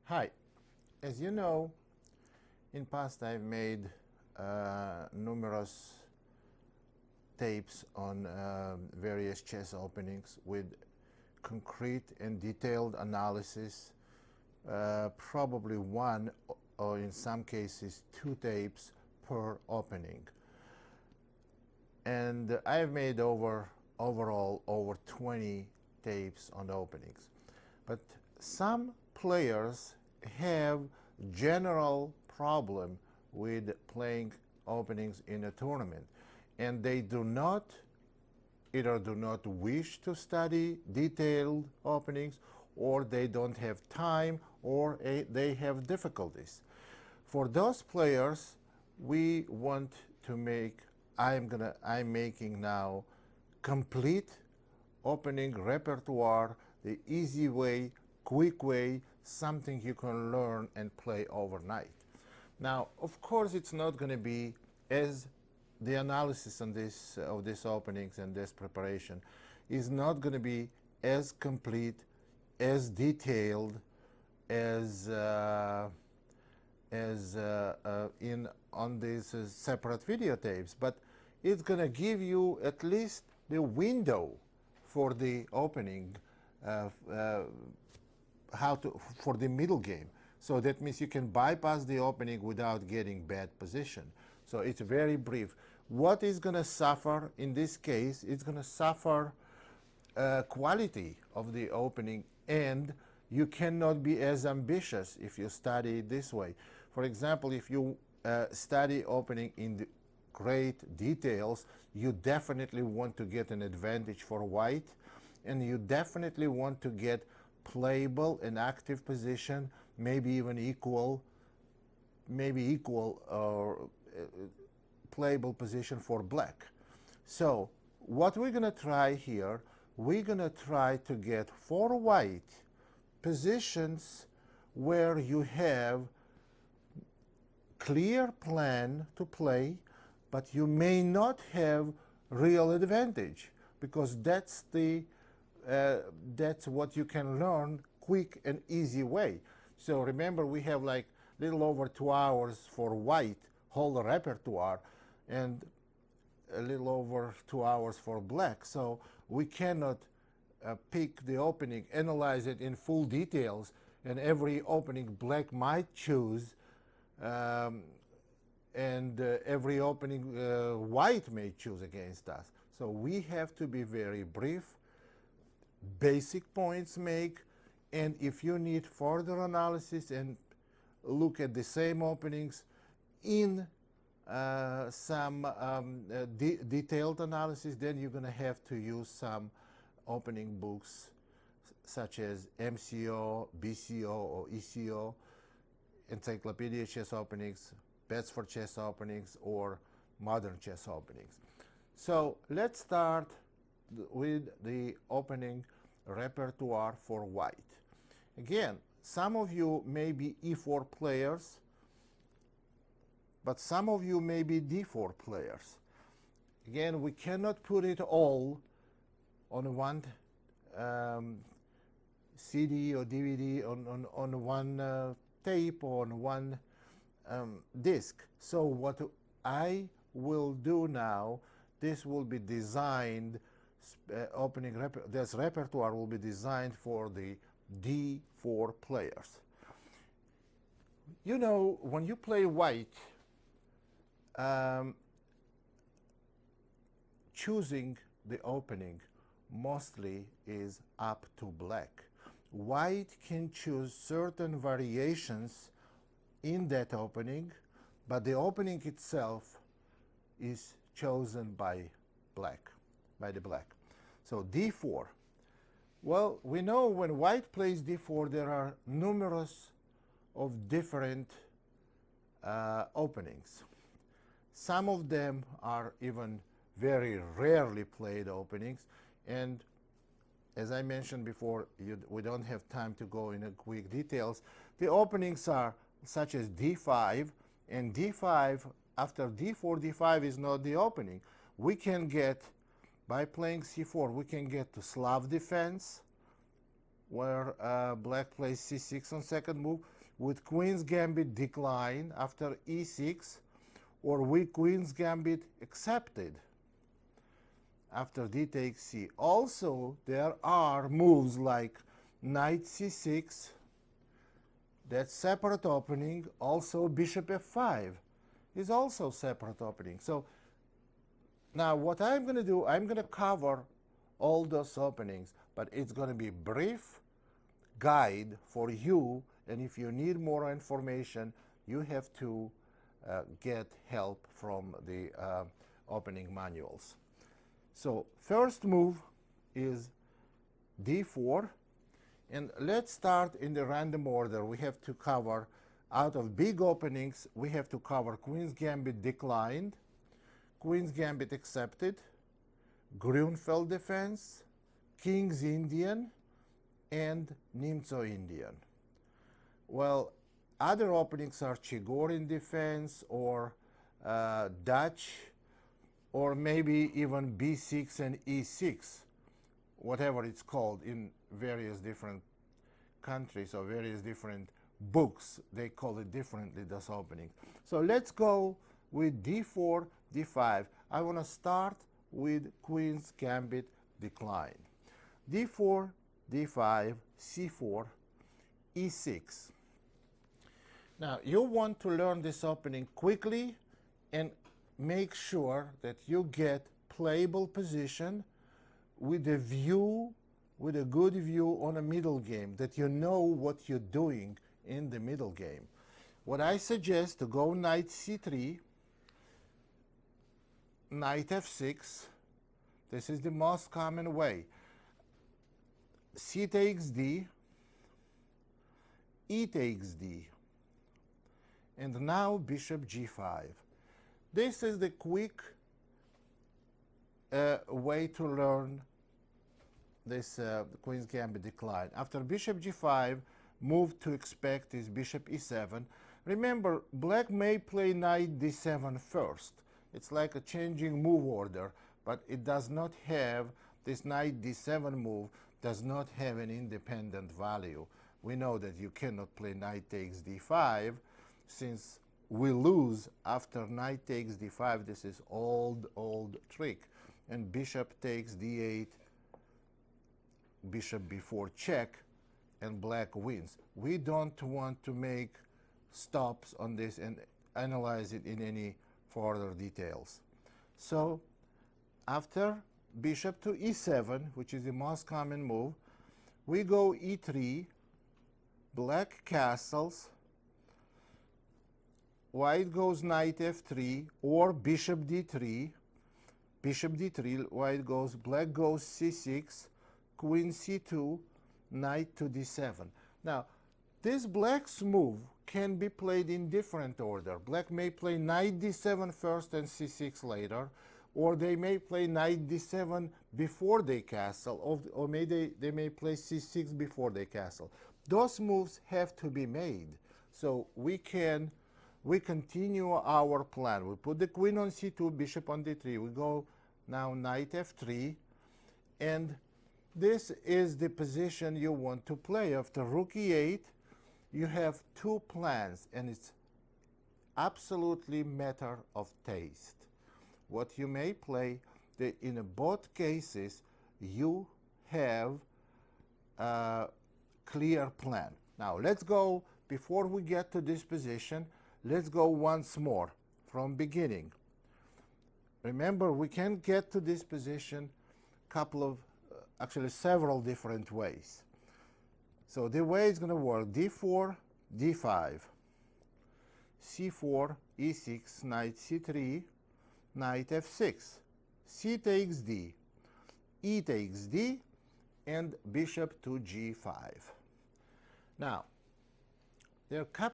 Hi. As you know, in past I've made numerous tapes on various chess openings with concrete and detailed analysis, probably one or in some cases two tapes per opening. And I've made overall over 20 tapes on openings. But some players have general problem with playing openings in a tournament, and they either do not wish to study detailed openings, or they don't have time, or they have difficulties. For those players, we want to make, I'm making now complete opening repertoire, the easy way, quick way, something you can learn and play overnight. Now, of course, it's not going to be as the analysis on of these openings and this preparation is not going to be as complete, as detailed as on these separate videotapes, but it's going to give you at least the window for the opening, for the middle game. So that means you can bypass the opening without getting bad position. So it's very brief. What is going to suffer in this case? It's going to suffer quality of the opening, and you cannot be as ambitious if you study it this way. For example, if you study opening in the great details, you definitely want to get an advantage for white, and you definitely want to get playable and active position, maybe even equal or playable position for black. So what we're going to try here, we're going to try to get for white positions where you have clear plan to play, but you may not have real advantage, because that's what you can learn quick and easy way. So remember, we have like little over 2 hours for white whole repertoire, and a little over 2 hours for black. So we cannot pick the opening, analyze it in full details, and every opening black might choose, and every opening white may choose against us. So we have to be very brief, basic points make, and if you need further analysis and look at the same openings in some detailed analysis, then you're going to have to use some opening books such as MCO, BCO, or ECO, Encyclopedia Chess Openings, Bets for Chess Openings, or Modern Chess Openings. So let's start with the opening repertoire for white. Again, some of you may be E4 players, but some of you may be D4 players. Again, we cannot put it all on one CD or DVD, on one tape, or on one disc. So what I will do now, this will be designed, this repertoire will be designed for the D4 players. You know, when you play white, choosing the opening mostly is up to black. White can choose certain variations in that opening, but the opening itself is chosen by the black. So D4. Well, we know when white plays D4, there are numerous of different openings. Some of them are even very rarely played openings, and as I mentioned before, we don't have time to go into quick details. The openings are such as D5, and D5, after D4, D5 is not the opening. We can get, by playing C4, we can get to Slav defense, where black plays C6 on second move. with queen's gambit declined after e6, or with queen's gambit accepted after d takes c. Also, there are moves like knight c6, that's separate opening. Also, bishop f5 is also separate opening. So now what I'm going to do, I'm going to cover all those openings, but it's going to be brief guide for you, and if you need more information, you have to get help from the opening manuals. So first move is d4, and let's start in the random order. We have to cover, out of big openings, we have to cover queen's gambit declined, queen's gambit accepted, Grunfeld defense, king's Indian, and Nimzo Indian. Well, other openings are Chigorin defense, or Dutch, or maybe even b6 and e6, whatever it's called in various different countries or various different books. They call it differently, those openings. So let's go with d4, d5. I want to start with queen's gambit decline. d4, d5, c4, e6. Now, you want to learn this opening quickly and make sure that you get playable position with a view, with a good view on a middle game, that you know what you're doing in the middle game. What I suggest, to go knight c3, knight f6. This is the most common way. C takes d, e takes d, and now bishop g5. This is the quick way to learn this queen's gambit decline. After bishop g5, move to expect is bishop e7. Remember, black may play knight d7 first. It's like a changing move order, but it does not have, this knight d7 move does not have an independent value. We know that you cannot play knight takes d5, since we lose after knight takes d5. This is old trick. And bishop takes d8, bishop b4 check, and black wins. We don't want to make stops on this and analyze it in any further details. So after bishop to e7, which is the most common move, we go e3, black castles, white goes knight f3, or bishop d3, white goes, black goes c6, queen c2, knight to d7. Now, this black's move can be played in different order. Black may play knight d7 first and c6 later, or they may play knight d7 before they castle, or they may play c6 before they castle. Those moves have to be made. So we continue our plan. We put the queen on c2, bishop on d3. We go now knight f3, and this is the position you want to play. After rook e8, you have two plans, and it's absolutely matter of taste. What you may play, in both cases, you have a clear plan. Now, let's go, before we get to this position, let's go once more from beginning. Remember, we can get to this position actually several different ways. So the way it's going to work, d4, d5, c4, e6, knight c3, knight f6, c takes d, e takes d, and bishop to g5. Now, there are